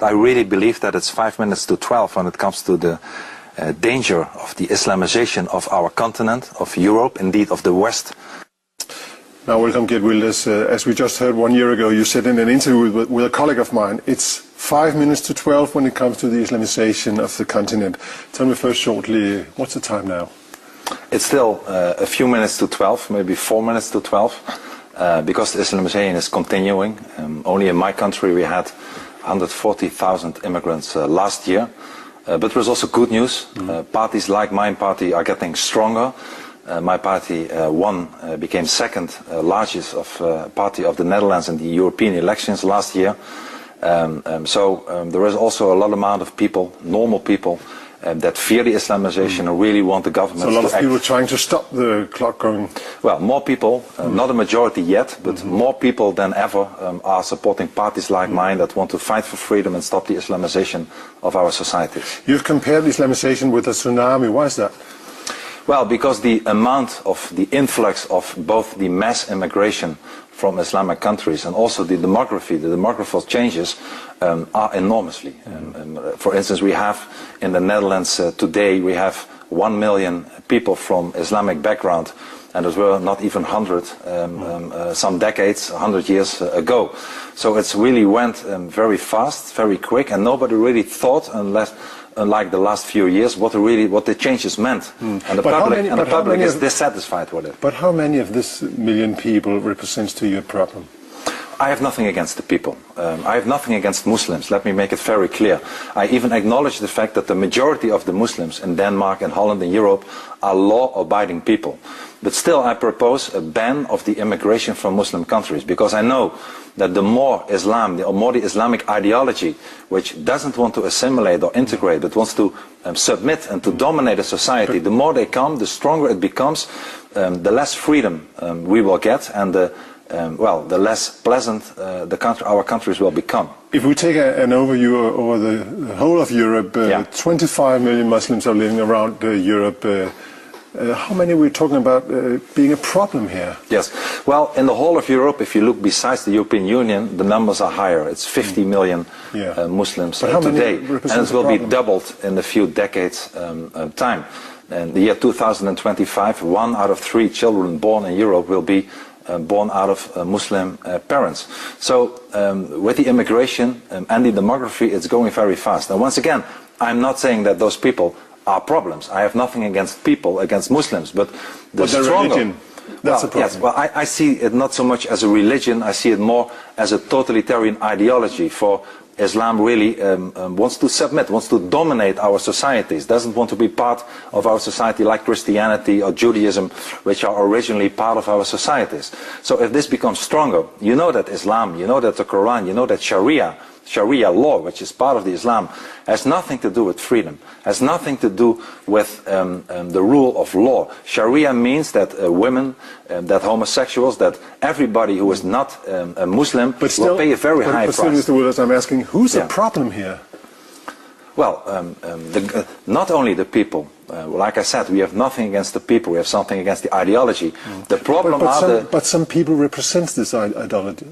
I really believe that it's 5 minutes to 12 when it comes to the danger of the Islamization of our continent, of Europe, indeed of the West. Now, welcome, Geert Wilders. As we just heard 1 year ago, you said in an interview with a colleague of mine, it's 5 minutes to 12 when it comes to the Islamization of the continent. Tell me first shortly, what's the time now? It's still a few minutes to 12, maybe 4 minutes to 12, because the Islamization is continuing. Only in my country we had 140,000 immigrants last year. But there's also good news. Parties like my party are getting stronger. My party became second largest party of the Netherlands in the European elections last year. So there is also a lot amount of people, normal people, that fear the Islamization and really want the government to act. So a lot of people trying to stop the clock going. Well, more people, not a majority yet, but more people than ever are supporting parties like mine that want to fight for freedom and stop the Islamization of our societies. You've compared Islamization with a tsunami. Why is that? Well, because the amount of the influx of both the mass immigration from Islamic countries and also the demographical changes are enormously. For instance, we have in the Netherlands today, we have 1 million people from Islamic background, and there were not even 100 some decades, 100 years ago. So it's really went very fast, very quick, and nobody really thought, unlike the last few years, what the changes meant. And the public is dissatisfied with it. But how many of this million people represents to you a problem? I have nothing against the people. I have nothing against Muslims. Let me make it very clear. I even acknowledge the fact that the majority of the Muslims in Denmark and Holland and Europe are law-abiding people. But still I propose a ban of the immigration from Muslim countries, because I know that the more Islam, the more the Islamic ideology, which doesn't want to assimilate or integrate, but wants to submit and to dominate a society, the more they come, the stronger it becomes, the less freedom we will get, and the less pleasant our countries will become. If we take an overview over the whole of Europe, 25 million Muslims are living around Europe. How many are we talking about being a problem here? Yes. Well, in the whole of Europe, if you look besides the European Union, the numbers are higher. It's 50 million Muslims today. And it will be doubled in a few decades' time. In the year 2025, 1 out of 3 children born in Europe will be born out of Muslim parents. So with the immigration and the demography, it's going very fast. And once again, I'm not saying that those people are problems. I have nothing against people, against Muslims, but the stronger religion, that's a problem. Yes, well, I see it not so much as a religion, I see it more as a totalitarian ideology. For Islam really wants to submit, wants to dominate our societies, doesn't want to be part of our society like Christianity or Judaism, which are originally part of our societies. So if this becomes stronger, you know that Islam, you know that the Quran, you know that Sharia law, which is part of the Islam, has nothing to do with freedom, has nothing to do with the rule of law. Sharia means that women, that homosexuals, that everybody who is not a Muslim will pay a very high price. But still, Mr. Wilders, I'm asking, who's the problem here? Well, not only the people. Like I said, we have nothing against the people, we have something against the ideology. The problem but some people represent this ideology.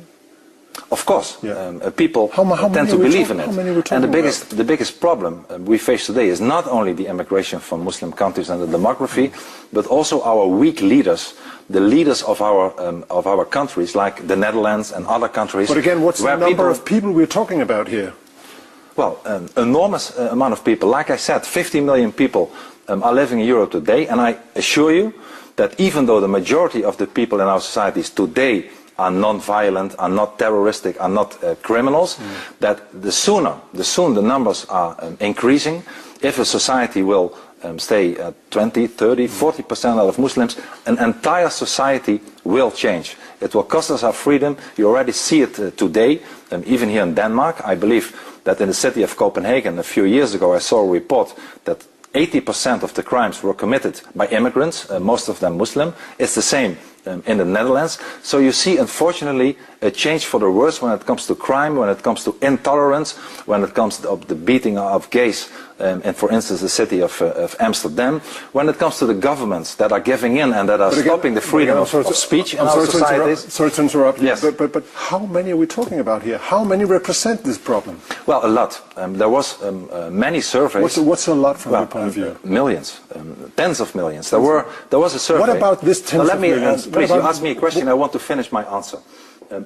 Of course, people tend to believe in it. And the biggest problem we face today is not only the immigration from Muslim countries and the demography, but also our weak leaders, the leaders of our countries, like the Netherlands and other countries. But again, what's the number of people we're talking about here? Well, an enormous amount of people. Like I said, 50 million people are living in Europe today, and I assure you that even though the majority of the people in our societies today are non-violent, are not terroristic, are not criminals, that the sooner the numbers are increasing, if a society will stay at 20, 30, 40% out of Muslims, an entire society will change. It will cost us our freedom. You already see it today, even here in Denmark. I believe that in the city of Copenhagen a few years ago I saw a report that 80% of the crimes were committed by immigrants, most of them Muslim. It's the same in the Netherlands. So you see, unfortunately, a change for the worse when it comes to crime, when it comes to intolerance, when it comes to the beating of gays and for instance the city of Amsterdam, when it comes to the governments that are giving in and that are stopping the freedom of speech in our societies. Sorry to interrupt. Yes. But how many are we talking about here? How many represent this problem? Well, a lot. There was many surveys. What's a lot from your point of view? Millions, tens of millions. There was a survey. What about this tens of millions? Please, you asked me a question. I want to finish my answer.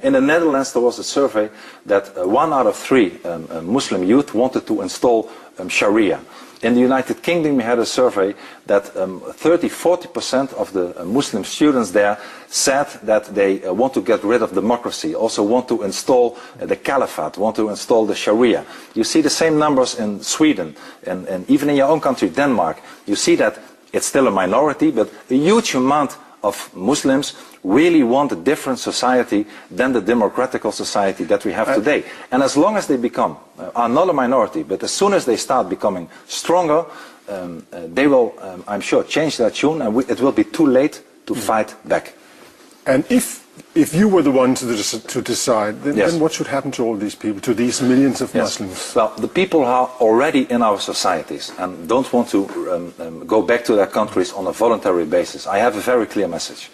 In the Netherlands, there was a survey that 1 out of 3 Muslim youth wanted to install Sharia. In the United Kingdom, we had a survey that 30–40% of the Muslim students there said that they want to get rid of democracy, also want to install the caliphate, want to install the Sharia. You see the same numbers in Sweden and even in your own country, Denmark. You see that it's still a minority, but a huge amount of Muslims really want a different society than the democratical society that we have today. And as long as they are not a minority, but as soon as they start becoming stronger, they will, I'm sure, change their tune, and it will be too late to fight back. And if you were the one to decide, then what should happen to all these people, to these millions of Muslims? Well, the people are already in our societies and don't want to go back to their countries on a voluntary basis. I have a very clear message.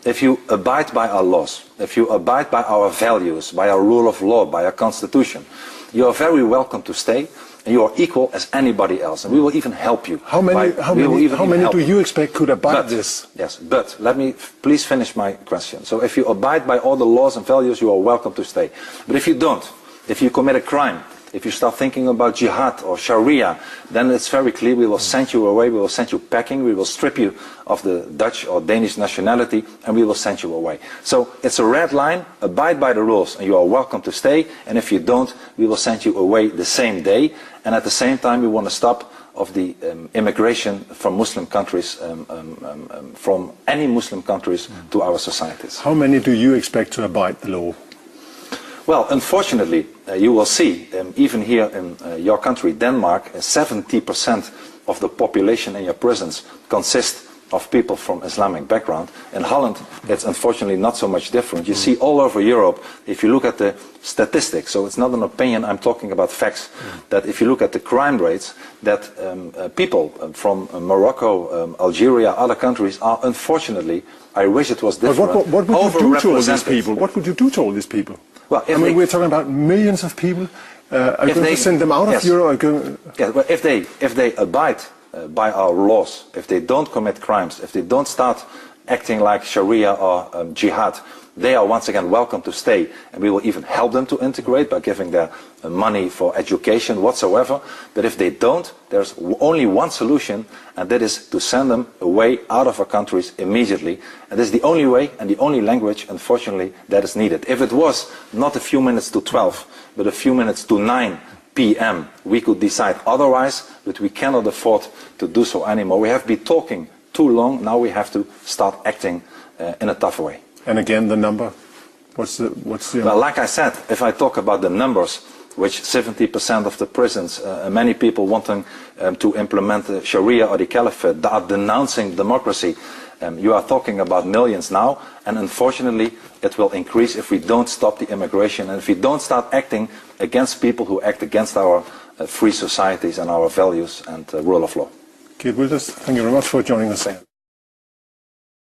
If you abide by our laws, if you abide by our values, by our rule of law, by our constitution, you are very welcome to stay. And you are equal as anybody else, and we will even help you. How many do you expect could abide this? Yes, but let me please finish my question. So if you abide by all the laws and values, you are welcome to stay. But if you don't, if you commit a crime, if you start thinking about jihad or Sharia, then it's very clear we will send you away, we will send you packing, we will strip you of the Dutch or Danish nationality, and we will send you away. So it's a red line, abide by the rules, and you are welcome to stay, and if you don't, we will send you away the same day, and at the same time we want to stop of the immigration from Muslim countries, from any Muslim countries to our societies. How many do you expect to abide the law? Well, unfortunately, you will see, even here in your country, Denmark, 70% of the population in your prisons consists of people from Islamic background. In Holland, it's unfortunately not so much different. You see all over Europe, if you look at the statistics, so it's not an opinion, I'm talking about facts, that if you look at the crime rates, that people from Morocco, Algeria, other countries are unfortunately, I wish it was different, but what would you do to all these people? What would you do to all these people? Well, we're talking about millions of people. Are you going to send them out of Europe? Yes, but if they abide by our laws, if they don't commit crimes, if they don't start acting like Sharia or jihad, they are once again welcome to stay, and we will even help them to integrate by giving them money for education whatsoever. But if they don't, there's only one solution, and that is to send them away out of our countries immediately. And this is the only way and the only language, unfortunately, that is needed. If it was not a few minutes to 12, but a few minutes to 9 p.m., we could decide otherwise, but we cannot afford to do so anymore. We have been talking too long, now we have to start acting in a tough way. And again, the number? What's the Well, like I said, if I talk about the numbers, which 70% of the prisons, many people wanting to implement the Sharia or the Caliphate, that are denouncing democracy, you are talking about millions now, and unfortunately it will increase if we don't stop the immigration and if we don't start acting against people who act against our free societies and our values and rule of law. Geert, thank you very much for joining us.